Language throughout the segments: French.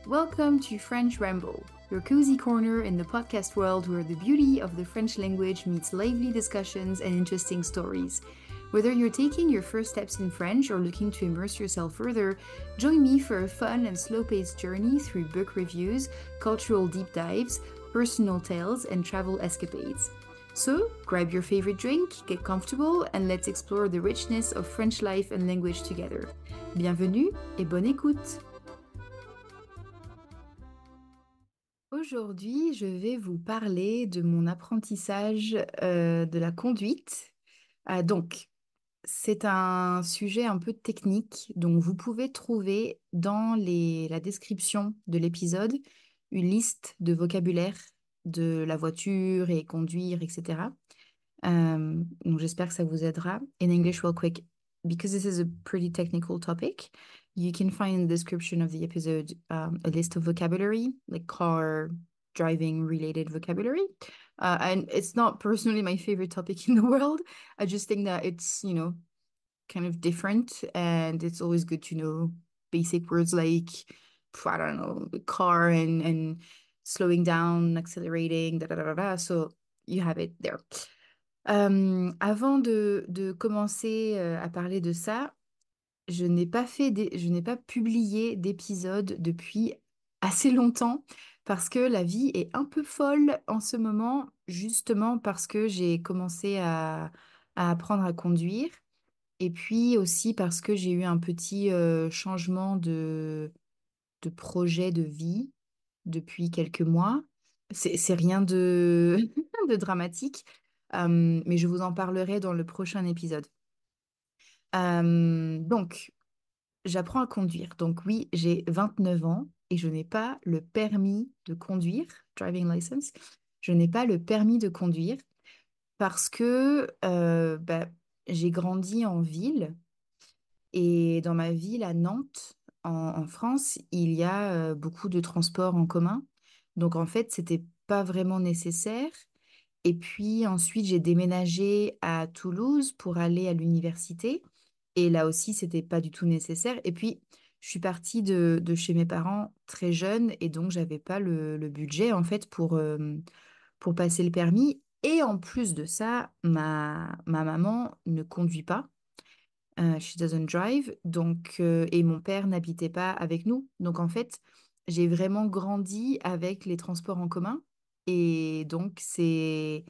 Welcome to French Ramble, your cozy corner in the podcast world where the beauty of the French language meets lively discussions and interesting stories. Whether you're taking your first steps in French or looking to immerse yourself further, join me for a fun and slow paced journey through book reviews, cultural deep dives, personal tales, and travel escapades. So, grab your favorite drink, get comfortable, and let's explore the richness of French life and language together. Bienvenue et bonne écoute! Aujourd'hui, je vais vous parler de mon apprentissage de la conduite. Donc, c'est un sujet un peu technique, donc vous pouvez trouver dans la description de l'épisode une liste de vocabulaire de la voiture et conduire, etc. Donc j'espère que ça vous aidera. In English, real quick, because this is a pretty technical topic, you can find in the description of the episode a list of vocabulary, like car driving related vocabulary. And it's not personally my favorite topic in the world. I just think that it's, kind of different and it's always good to know basic words like, I don't know, car and slowing down, accelerating, da da da da. Da. So you have it there. Avant de commencer à parler de ça, je n'ai pas publié d'épisode depuis assez longtemps parce que la vie est un peu folle en ce moment, justement parce que j'ai commencé à apprendre à conduire et puis aussi parce que j'ai eu un petit changement de projet de vie depuis quelques mois. C'est rien de, de dramatique, mais je vous en parlerai dans le prochain épisode. Donc, j'apprends à conduire. Donc oui, j'ai 29 ans et je n'ai pas le permis de conduire, driving license. Je n'ai pas le permis de conduire parce que j'ai grandi en ville et dans ma ville à Nantes, en France, il y a beaucoup de transports en commun. Donc en fait, c'était pas vraiment nécessaire. Et puis ensuite, j'ai déménagé à Toulouse pour aller à l'université. Et là aussi, c'était pas du tout nécessaire. Et puis, je suis partie de chez mes parents très jeune et donc j'avais pas le budget en fait pour passer le permis. Et en plus de ça, ma maman ne conduit pas. She doesn't drive. Donc, et mon père n'habitait pas avec nous. Donc, en fait, j'ai vraiment grandi avec les transports en commun. Et donc, c'était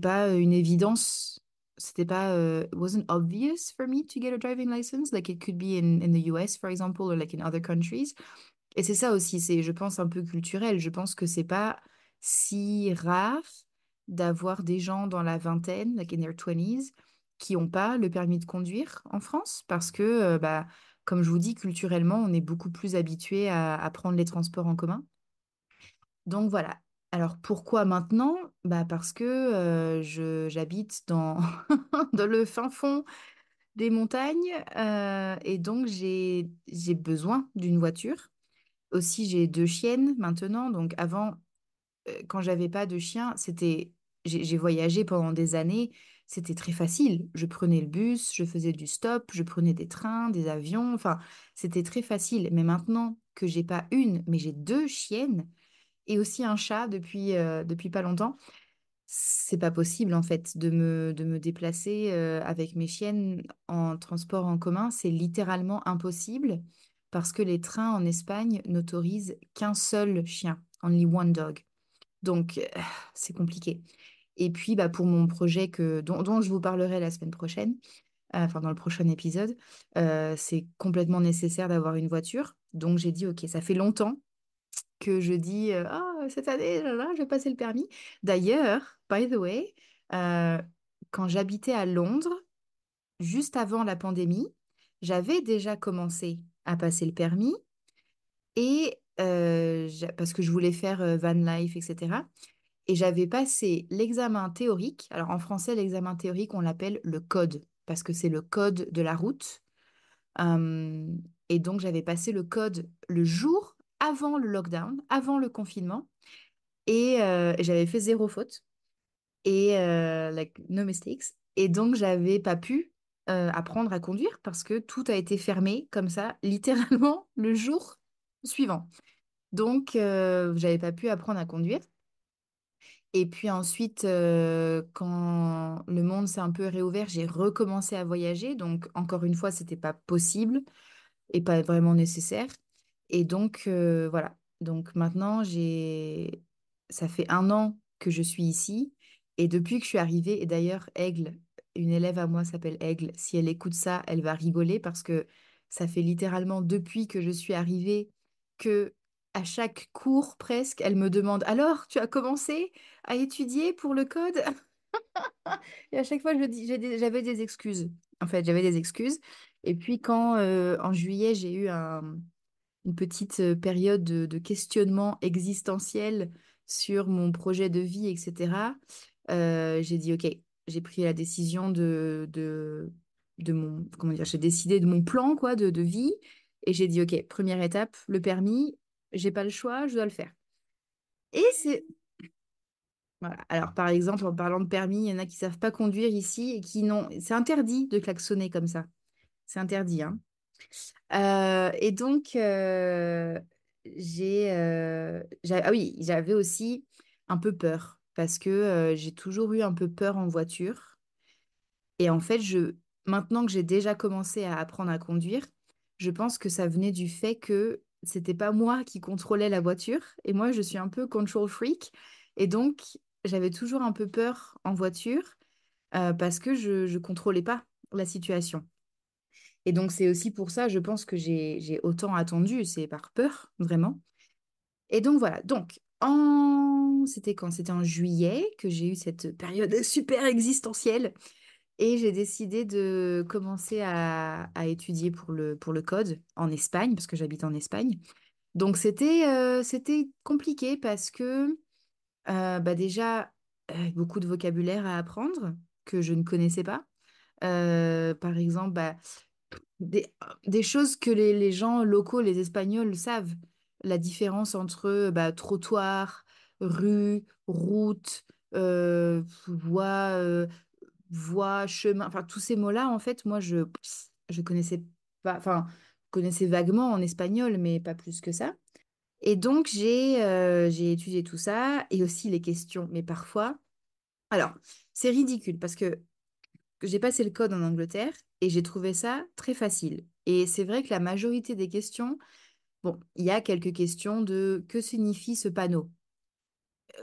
pas une évidence. C'était pas, it wasn't obvious for me to get a driving license, like it could be in the US, for example, or like in other countries. Et c'est ça aussi, c'est, je pense, un peu culturel. Je pense que c'est pas si rare d'avoir des gens dans la vingtaine, like in their twenties, qui n'ont pas le permis de conduire en France, parce que, comme je vous dis, culturellement, on est beaucoup plus habitué à prendre les transports en commun. Donc voilà. Alors pourquoi maintenant? Bah parce que j'habite dans, dans le fin fond des montagnes et donc j'ai besoin d'une voiture. Aussi, j'ai deux chiennes maintenant. Donc avant, quand j'avais pas de chien, j'ai voyagé pendant des années. C'était très facile. Je prenais le bus, je faisais du stop, je prenais des trains, des avions. Enfin, c'était très facile. Mais maintenant que j'ai pas une, mais j'ai deux chiennes et aussi un chat depuis pas longtemps, c'est pas possible en fait de me déplacer avec mes chiennes en transport en commun. C'est littéralement impossible parce que les trains en Espagne n'autorisent qu'un seul chien, only one dog. Donc c'est compliqué. Et puis bah, pour mon projet dont je vous parlerai la semaine prochaine, enfin dans le prochain épisode, c'est complètement nécessaire d'avoir une voiture. Donc j'ai dit ok, ça fait longtemps que je dis ah cette année là, là, je vais passer le permis. D'ailleurs, by the way, euh, quand j'habitais à Londres, juste avant la pandémie, j'avais déjà commencé à passer le permis et parce que je voulais faire van life, etc. Et j'avais passé l'examen théorique. Alors en français, l'examen théorique, on l'appelle le code parce que c'est le code de la route. Euh, et donc j'avais passé le code le jour avant le lockdown, avant le confinement. Et j'avais fait zéro faute et like no mistakes. Et donc j'avais pas pu apprendre à conduire parce que tout a été fermé comme ça, littéralement le jour suivant. Donc, j'avais pas pu apprendre à conduire. Et puis ensuite, quand le monde s'est un peu réouvert, j'ai recommencé à voyager. Donc, encore une fois, c'était pas possible et pas vraiment nécessaire. Et donc, voilà. Donc maintenant, ça fait 1 an que je suis ici. Et depuis que je suis arrivée, et d'ailleurs, Aigle, une élève à moi s'appelle Aigle, si elle écoute ça, elle va rigoler parce que ça fait littéralement depuis que je suis arrivée que à chaque cours presque, elle me demande, alors, tu as commencé à étudier pour le code? Et à chaque fois, je dis, j'avais des excuses. En fait, j'avais des excuses. Et puis quand en juillet, j'ai eu une petite période de questionnement existentiel sur mon projet de vie, etc., j'ai dit, OK, j'ai pris la décision de mon, comment dire, j'ai décidé de mon plan, quoi, de vie. Et j'ai dit, OK, première étape, le permis, j'ai pas le choix, je dois le faire. Et c'est, voilà. Alors, par exemple, en parlant de permis, il y en a qui savent pas conduire ici et qui n'ont, c'est interdit de klaxonner comme ça. C'est interdit, hein. Et donc, ah oui, j'avais aussi un peu peur parce que j'ai toujours eu un peu peur en voiture. Et en fait, maintenant que j'ai déjà commencé à apprendre à conduire, je pense que ça venait du fait que c'était pas moi qui contrôlais la voiture. Et moi, je suis un peu control freak. Et donc, j'avais toujours un peu peur en voiture parce que je contrôlais pas la situation. Et donc, c'est aussi pour ça, je pense que j'ai autant attendu, c'est par peur, vraiment. Et donc, voilà. Donc, c'était quand? C'était en juillet que j'ai eu cette période super existentielle et j'ai décidé de commencer à étudier pour le code en Espagne, parce que j'habite en Espagne. Donc, c'était compliqué parce que, bah, déjà, beaucoup de vocabulaire à apprendre que je ne connaissais pas. Par exemple, bah, des choses que les gens locaux, les Espagnols, savent. La différence entre bah, trottoir, rue, route, voie, voie, chemin, enfin tous ces mots-là, en fait, moi, je connaissais pas, enfin, je connaissais vaguement en espagnol, mais pas plus que ça. Et donc, j'ai étudié tout ça et aussi les questions. Mais parfois, alors, c'est ridicule parce que j'ai passé le code en Angleterre et j'ai trouvé ça très facile. Et c'est vrai que la majorité des questions, bon, il y a quelques questions de que signifie ce panneau?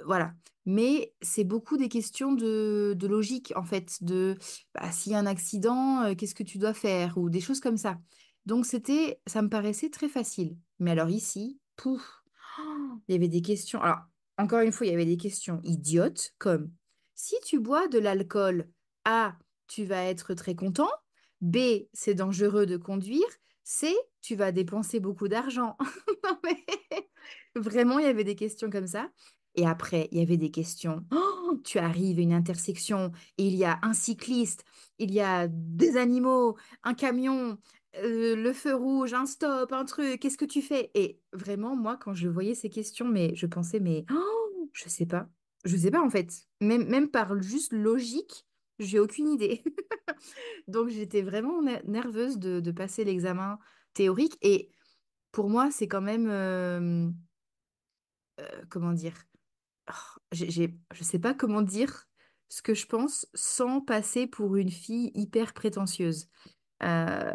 Voilà. Mais c'est beaucoup des questions de logique, en fait, de bah, s'il y a un accident, qu'est-ce que tu dois faire? Ou des choses comme ça. Donc ça me paraissait très facile. Mais alors ici, pouf, il y avait des questions. Alors, encore une fois, il y avait des questions idiotes comme si tu bois de l'alcool, A, tu vas être très content, B, c'est dangereux de conduire, C, tu vas dépenser beaucoup d'argent. Non, mais vraiment, il y avait des questions comme ça. Et après, il y avait des questions. Oh, tu arrives à une intersection, et il y a un cycliste, il y a des animaux, un camion, le feu rouge, un stop, un truc, qu'est-ce que tu fais? Et vraiment, moi, quand je voyais ces questions, mais je pensais, mais oh, je sais pas. Je sais pas en fait. Même par juste logique, j'ai aucune idée. Donc j'étais vraiment nerveuse de passer l'examen théorique. Et pour moi, c'est quand même, comment dire, oh, je sais pas comment dire ce que je pense sans passer pour une fille hyper prétentieuse. Euh,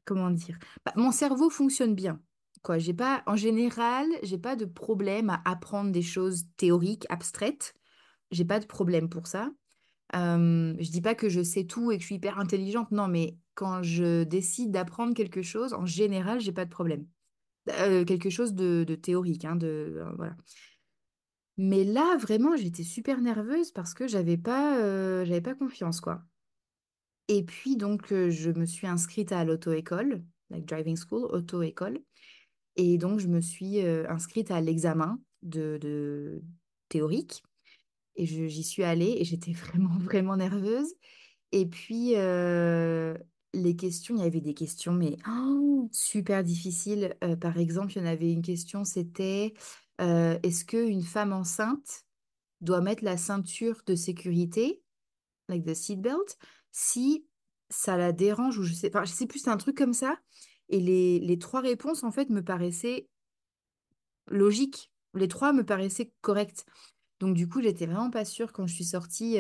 comment dire? Bah, mon cerveau fonctionne bien. Quoi, j'ai pas, en général, j'ai pas de problème à apprendre des choses théoriques, abstraites. J'ai pas de problème pour ça. Je dis pas que je sais tout et que je suis hyper intelligente, non, mais quand je décide d'apprendre quelque chose, en général, j'ai pas de problème. Quelque chose de théorique, hein, voilà. Mais là, vraiment, j'étais super nerveuse parce que j'avais pas confiance, quoi. Et puis, donc, je me suis inscrite à l'auto-école, like driving school, auto-école. Et donc, je me suis inscrite à l'examen de théorique. Et j'y suis allée et j'étais vraiment, vraiment nerveuse. Et puis, les questions, il y avait des questions, mais oh, super difficiles. Par exemple, il y en avait une question, c'était est-ce qu'une femme enceinte doit mettre la ceinture de sécurité, like the seatbelt, si ça la dérange ou je sais pas, je sais plus, c'est un truc comme ça. Et les trois réponses, en fait, me paraissaient logiques. Les trois me paraissaient corrects. Donc du coup, j'étais vraiment pas sûre quand je suis sortie.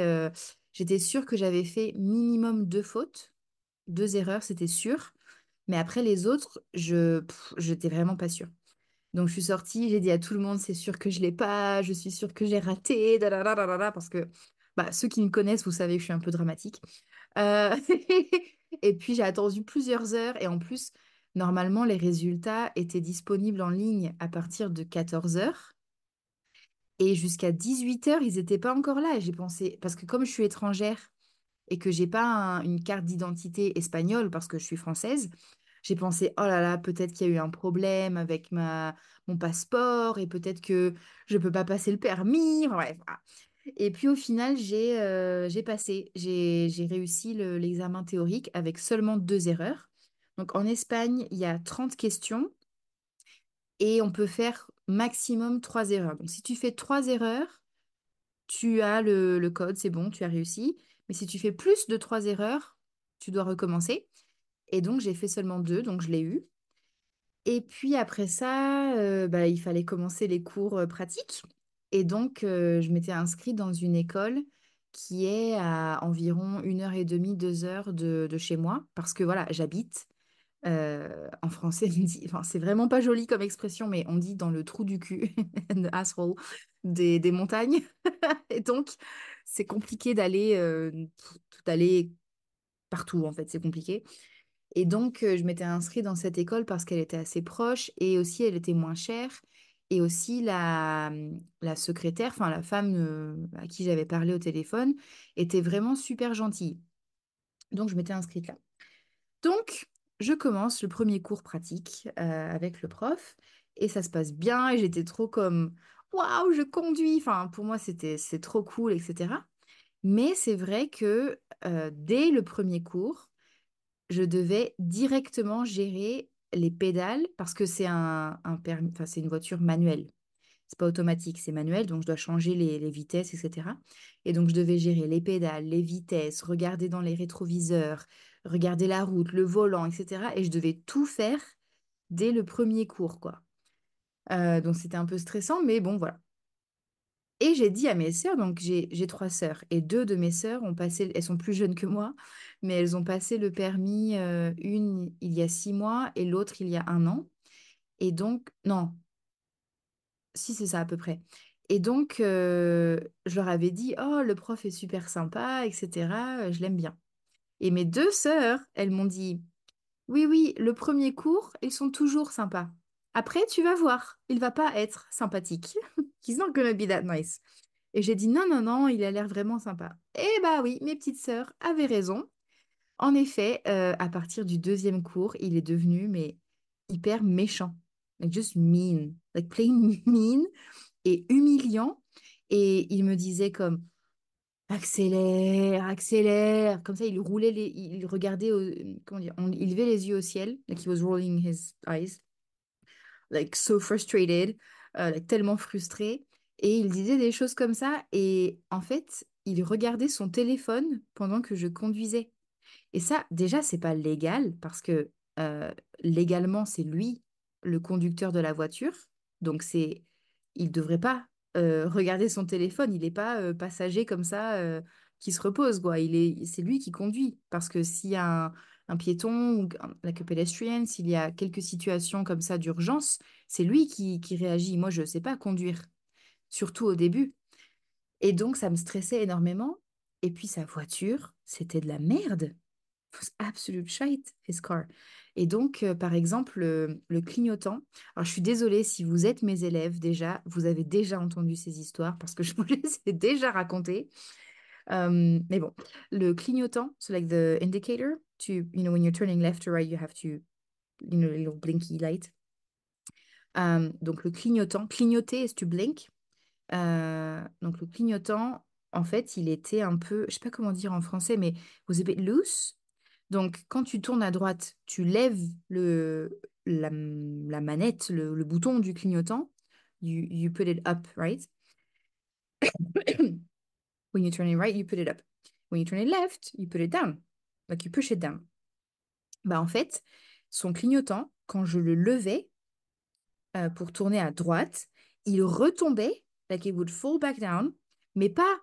J'étais sûre que j'avais fait minimum deux fautes, deux erreurs, c'était sûr. Mais après les autres, j'étais vraiment pas sûre. Donc je suis sortie, j'ai dit à tout le monde, c'est sûr que je l'ai pas, je suis sûre que j'ai raté, da, da, da, da, da, da, parce que bah, ceux qui me connaissent, vous savez que je suis un peu dramatique. Euh, Et puis j'ai attendu plusieurs heures et en plus, normalement, les résultats étaient disponibles en ligne à partir de 14 heures. Et jusqu'à 18 heures, ils n'étaient pas encore là. Et j'ai pensé, parce que comme je suis étrangère et que j'ai pas une carte d'identité espagnole parce que je suis française, j'ai pensé, oh là là, peut-être qu'il y a eu un problème avec mon passeport et peut-être que je peux pas passer le permis. Enfin, bref, voilà. Et puis au final, j'ai passé, j'ai réussi l'examen théorique avec seulement deux erreurs. Donc en Espagne, il y a 30 questions et on peut faire maximum trois erreurs. Donc si tu fais trois erreurs, tu as le code, c'est bon, tu as réussi. Mais si tu fais plus de trois erreurs, tu dois recommencer. Et donc, j'ai fait seulement deux, donc je l'ai eu. Et puis après ça, bah, il fallait commencer les cours pratiques. Et donc, je m'étais inscrite dans une école qui est à environ 1 heure et demie, 2 heures de chez moi. Parce que voilà, j'habite. En français, on dit, enfin, c'est vraiment pas joli comme expression, mais on dit dans le trou du cul, the asshole, des montagnes. Et donc, c'est compliqué d'aller partout, en fait, c'est compliqué. Et donc, je m'étais inscrite dans cette école parce qu'elle était assez proche et aussi elle était moins chère. Et aussi, la secrétaire, enfin la femme à qui j'avais parlé au téléphone, était vraiment super gentille. Donc, je m'étais inscrite là. Donc, je commence le premier cours pratique avec le prof et ça se passe bien et j'étais trop comme waouh, je conduis. Enfin, pour moi, c'est trop cool, etc. Mais c'est vrai que dès le premier cours, je devais directement gérer les pédales parce que c'est un permis, enfin, c'est une voiture manuelle. C'est pas automatique, c'est manuel, donc je dois changer les vitesses, etc. Et donc je devais gérer les pédales, les vitesses, regarder dans les rétroviseurs, regarder la route, le volant, etc. Et je devais tout faire dès le premier cours, quoi. Donc c'était un peu stressant, mais bon, voilà. Et j'ai dit à mes sœurs, donc j'ai trois sœurs, et deux de mes sœurs ont passé, elles sont plus jeunes que moi, mais elles ont passé le permis, une il y a 6 mois et l'autre il y a un an. Et donc, non, si c'est ça à peu près. Et donc, je leur avais dit, oh, le prof est super sympa, etc. Je l'aime bien. Et mes deux sœurs, elles m'ont dit, oui, oui, le premier cours, ils sont toujours sympas. Après, tu vas voir, il va pas être sympathique. He's not gonna be that nice. Et j'ai dit non, non, non, il a l'air vraiment sympa. Eh bah oui, mes petites sœurs avaient raison. En effet, à partir du deuxième cours, il est devenu mais hyper méchant. Like just mean. Like plain mean et humiliant. Et il me disait comme accélère, accélère. Comme ça, il roulait il regardait, comment dire, il levait les yeux au ciel. Like he was rolling his eyes like so frustrated, like, tellement frustré. Et il disait des choses comme ça. Et en fait, il regardait son téléphone pendant que je conduisais. Et ça, déjà, c'est pas légal parce que légalement, c'est lui le conducteur de la voiture. Donc, il devrait pas regarder son téléphone. Il n'est pas passager comme ça qui se repose, quoi. C'est lui qui conduit. Parce que s'il y a un piéton ou like a pedestrian, s'il y a quelques situations comme ça d'urgence, c'est lui qui réagit. Moi, je ne sais pas conduire, surtout au début. Et donc, ça me stressait énormément. Et puis, sa voiture, c'était de la merde was absolute shite, his car. Et donc, par exemple, le clignotant. Alors, je suis désolée si vous êtes mes élèves déjà, vous avez déjà entendu ces histoires parce que je vous les ai déjà racontées. Mais bon, le clignotant, so like the indicator, when you're turning left or right, you have to, little blinky light. Donc, le clignotant, clignoter is to blink. Donc, le clignotant, en fait, il était un peu, je sais pas comment dire en français, mais was a bit loose. Donc, quand tu tournes à droite, tu lèves la manette, le bouton du clignotant. You put it up, right? When you turn it right, you put it up. When you turn it left, you put it down. Like you push it down. Bah, en fait, son clignotant, quand je le levais, pour tourner à droite, il retombait, like it would fall back down, mais pas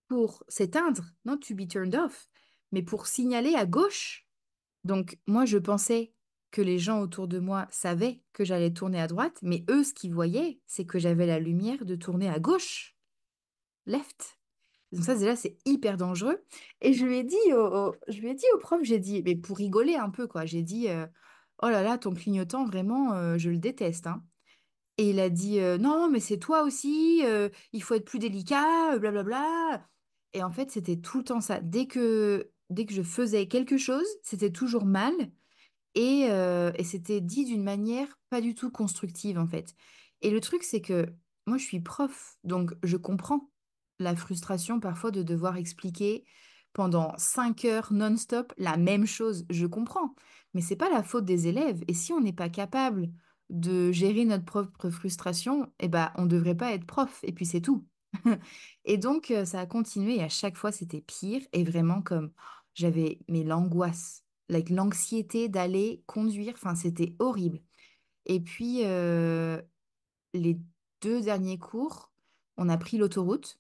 pour s'éteindre, non, to be turned off, mais pour signaler à gauche. Donc, moi, je pensais que les gens autour de moi savaient que j'allais tourner à droite, mais eux, ce qu'ils voyaient, c'est que j'avais la lumière de tourner à gauche, left. Donc ça, déjà, c'est hyper dangereux. Et je lui ai dit au prof, j'ai dit, mais pour rigoler un peu, quoi, j'ai dit, oh là là, ton clignotant, vraiment, je le déteste, hein. Et il a dit, non, mais c'est toi aussi, il faut être plus délicat, blablabla. Et en fait, c'était tout le temps ça. Dès que je faisais quelque chose, c'était toujours mal. Et c'était dit d'une manière pas du tout constructive, en fait. Et le truc, c'est que moi, je suis prof, donc je comprends la frustration parfois de devoir expliquer pendant 5 heures non-stop la même chose. Je comprends, mais c'est pas la faute des élèves. Et si on n'est pas capable de gérer notre propre frustration, eh ben, on devrait pas être prof. Et puis c'est tout. Et donc, ça a continué et à chaque fois, c'était pire. Et vraiment, comme j'avais mes l'angoisse, like, l'anxiété d'aller conduire, enfin, c'était horrible. Et puis, les 2 derniers cours, on a pris l'autoroute,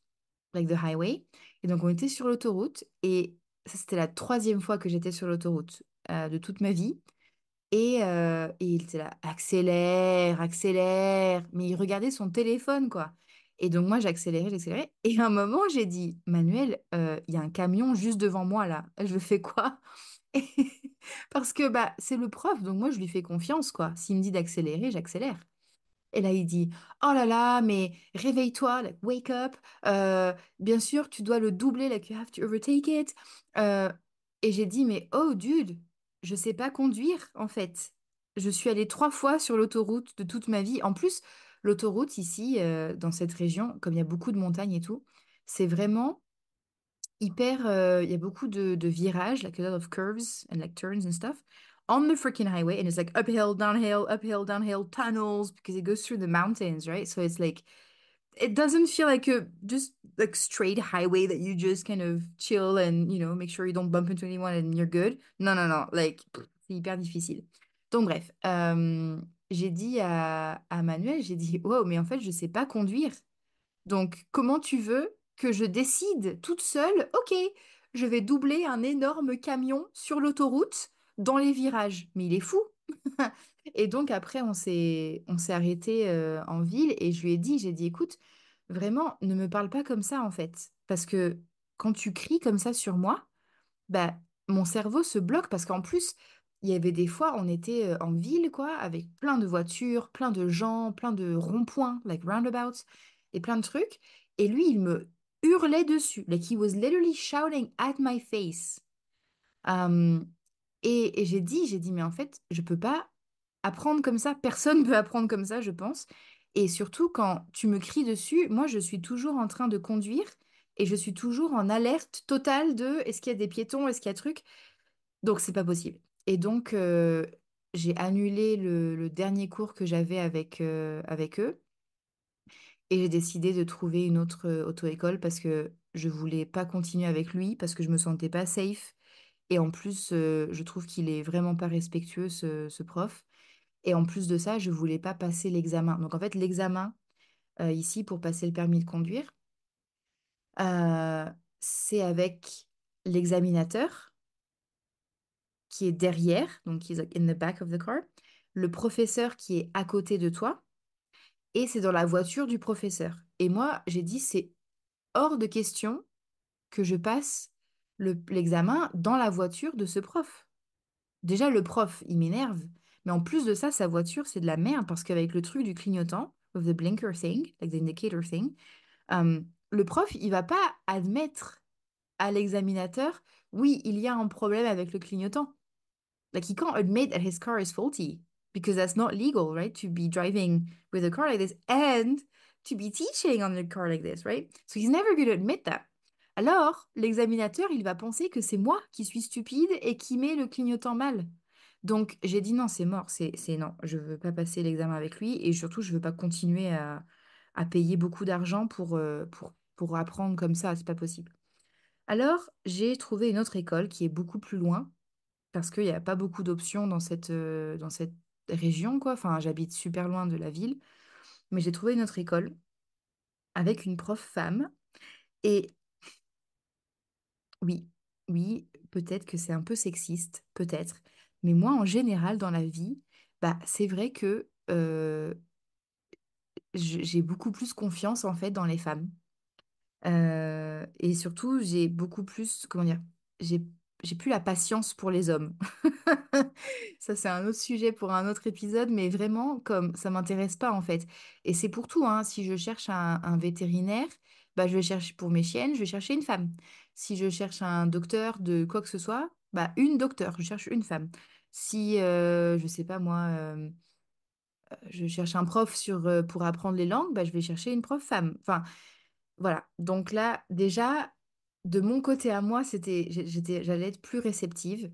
like the highway. Et donc, on était sur l'autoroute. Et ça, c'était la troisième fois que j'étais sur l'autoroute de toute ma vie. Et il était là, accélère, accélère. Mais il regardait son téléphone, quoi. Et donc, moi, j'accélérais, j'accélérais. Et à un moment, j'ai dit, Manuel, il y a un camion juste devant moi, là. Je fais quoi? Et- Parce que bah, c'est le prof, donc moi, je lui fais confiance, quoi. S'il me dit d'accélérer, j'accélère. Et là, il dit, oh là là, mais réveille-toi, like, wake up. Bien sûr, tu dois le doubler, like, you have to overtake it. Euh, et j'ai dit, mais oh, dude, je sais pas conduire, en fait. Je suis allée 3 fois sur l'autoroute de toute ma vie. En plus, l'autoroute ici, dans cette région, comme il y a beaucoup de montagnes et tout, c'est vraiment hyper. Il y a beaucoup de virages, like a lot of curves and like turns and stuff on the freaking highway. And it's like uphill, downhill, tunnels because it goes through the mountains, right? So it's like, it doesn't feel like a just like straight highway that you just kind of chill and, make sure you don't bump into anyone and you're good. Non, non, non, like, c'est hyper difficile. Donc, bref, j'ai dit à Manuel, j'ai dit, wow, mais en fait, je sais pas conduire. Donc, comment tu veux que je décide toute seule, ok, je vais doubler un énorme camion sur l'autoroute dans les virages. Mais il est fou. Et donc après, on s'est arrêté en ville et je lui ai dit, j'ai dit, écoute, vraiment, ne me parle pas comme ça en fait. Parce que quand tu cries comme ça sur moi, bah, mon cerveau se bloque parce qu'en plus, il y avait des fois, on était en ville, quoi, avec plein de voitures, plein de gens, plein de ronds-points, like roundabouts, et plein de trucs. Et lui, il me hurlait dessus. Like, he was literally shouting at my face. Euh, et j'ai dit, mais en fait, je peux pas apprendre comme ça. Personne peut apprendre comme ça, je pense. Et surtout, quand tu me cries dessus, moi, je suis toujours en train de conduire et je suis toujours en alerte totale de est-ce qu'il y a des piétons, est-ce qu'il y a truc. Donc, c'est pas possible. Et donc, j'ai annulé le dernier cours que j'avais avec eux et j'ai décidé de trouver une autre auto-école parce que je voulais pas continuer avec lui parce que je me sentais pas safe. Et en plus, je trouve qu'il est vraiment pas respectueux, ce prof. Et en plus de ça, je voulais pas passer l'examen. Donc, en fait, l'examen ici pour passer le permis de conduire, euh, c'est avec l'examinateur qui est derrière, donc qui est in the back of the car, le professeur qui est à côté de toi, et c'est dans la voiture du professeur. Et moi, j'ai dit, c'est hors de question que je passe l'examen dans la voiture de ce prof. Déjà, le prof, il m'énerve, mais en plus de ça, sa voiture, c'est de la merde, parce qu'avec le truc du clignotant, with the blinker thing, like the indicator thing, euh, le prof, il va pas admettre à l'examinateur, oui, il y a un problème avec le clignotant. Like he can't admit that his car is faulty because that's not legal, right? To be driving with a car like this and to be teaching on a car like this, right? So he's never going to admit that. Alors, l'examinateur, il va penser que c'est moi qui suis stupide et qui mets le clignotant mal. Donc, j'ai dit non, c'est mort, c'est non, je veux pas passer l'examen avec lui et surtout, je veux pas continuer à payer beaucoup d'argent pour apprendre comme ça, c'est pas possible. Alors, j'ai trouvé une autre école qui est beaucoup plus loin parce qu'il n'y a pas beaucoup d'options dans cette région, quoi. Enfin, j'habite super loin de la ville, mais j'ai trouvé une autre école avec une prof femme. Et oui, oui, peut-être que c'est un peu sexiste, peut-être. Mais moi, en général, dans la vie, bah, c'est vrai que j'ai beaucoup plus confiance, en fait, dans les femmes. Et surtout, j'ai beaucoup plus, comment dire, j'ai, j'ai plus la patience pour les hommes. Ça, c'est un autre sujet pour un autre épisode, mais vraiment, comme ça m'intéresse pas en fait. Et c'est pour tout, hein. Si je cherche un vétérinaire, bah, je vais chercher pour mes chiennes, je vais chercher une femme. Si je cherche un docteur de quoi que ce soit, bah, une docteur, je cherche une femme. Si, je sais pas moi, je cherche un prof pour apprendre les langues, bah, je vais chercher une prof femme. Enfin, voilà, donc là, déjà, de mon côté à moi, j'allais être plus réceptive.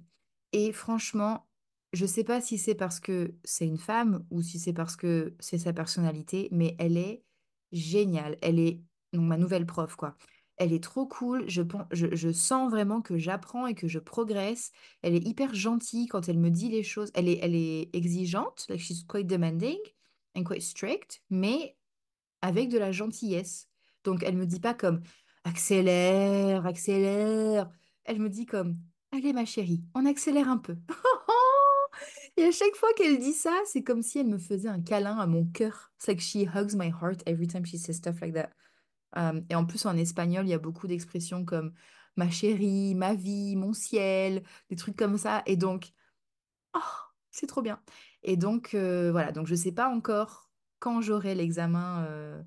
Et franchement, je sais pas si c'est parce que c'est une femme ou si c'est parce que c'est sa personnalité, mais elle est géniale. Elle est, donc ma nouvelle prof, quoi. Elle est trop cool. Je sens vraiment que j'apprends et que je progresse. Elle est hyper gentille quand elle me dit les choses. Elle est exigeante, like she's quite demanding and quite strict, mais avec de la gentillesse. Donc, elle me dit pas comme accélère, accélère. Elle me dit comme allez, ma chérie, on accélère un peu. Et à chaque fois qu'elle dit ça, c'est comme si elle me faisait un câlin à mon cœur. It's like she hugs my heart every time she says stuff like that. Et en plus, en espagnol, il y a beaucoup d'expressions comme ma chérie, ma vie, mon ciel, des trucs comme ça. Et donc, oh, c'est trop bien. Et donc, voilà. Donc, je sais pas encore quand j'aurai l'examen.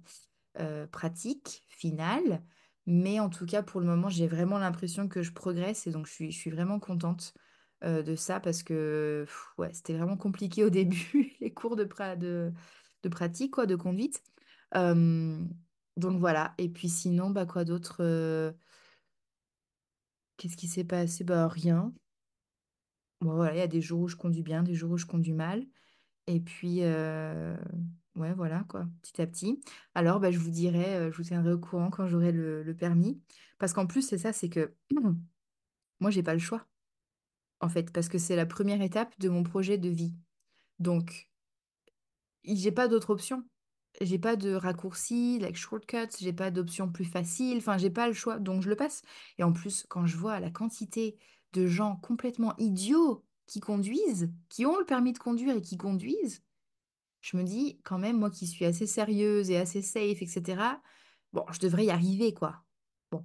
Pratique, finale. Mais en tout cas, pour le moment, j'ai vraiment l'impression que je progresse et donc je suis vraiment contente de ça parce que ouais, c'était vraiment compliqué au début, les cours de pratique, quoi, de conduite. Euh, donc voilà. Et puis sinon, bah quoi d'autre qu'est-ce qui s'est passé? Bah rien. Bon, voilà, il y a des jours où je conduis bien, des jours où je conduis mal. Et puis, ouais, voilà, quoi, petit à petit. Alors, bah, je vous dirai, je vous tiendrai au courant quand j'aurai le permis. Parce qu'en plus, c'est ça, c'est que moi, j'ai pas le choix, en fait, parce que c'est la première étape de mon projet de vie. Donc, j'ai pas d'autre option. J'ai pas de raccourci, like shortcuts, j'ai pas d'option plus facile, enfin, j'ai pas le choix, donc je le passe. Et en plus, quand je vois la quantité de gens complètement idiots qui conduisent, qui ont le permis de conduire et qui conduisent, je me dis, quand même, moi qui suis assez sérieuse et assez safe, etc., bon, je devrais y arriver, quoi. Bon,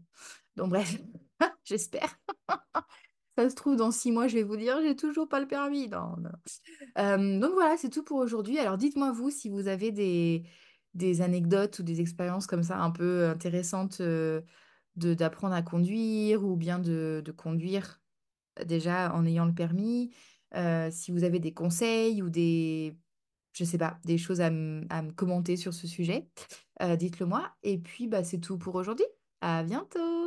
donc bref, j'espère. Ça se trouve, dans 6 mois, je vais vous dire, j'ai toujours pas le permis. Non, non. Donc voilà, c'est tout pour aujourd'hui. Alors dites-moi vous si vous avez des anecdotes ou des expériences comme ça un peu intéressantes d'apprendre à conduire ou bien de conduire déjà en ayant le permis. Si vous avez des conseils ou je sais pas, des choses à me commenter sur ce sujet, dites-le moi. Et puis, bah, c'est tout pour aujourd'hui. À bientôt!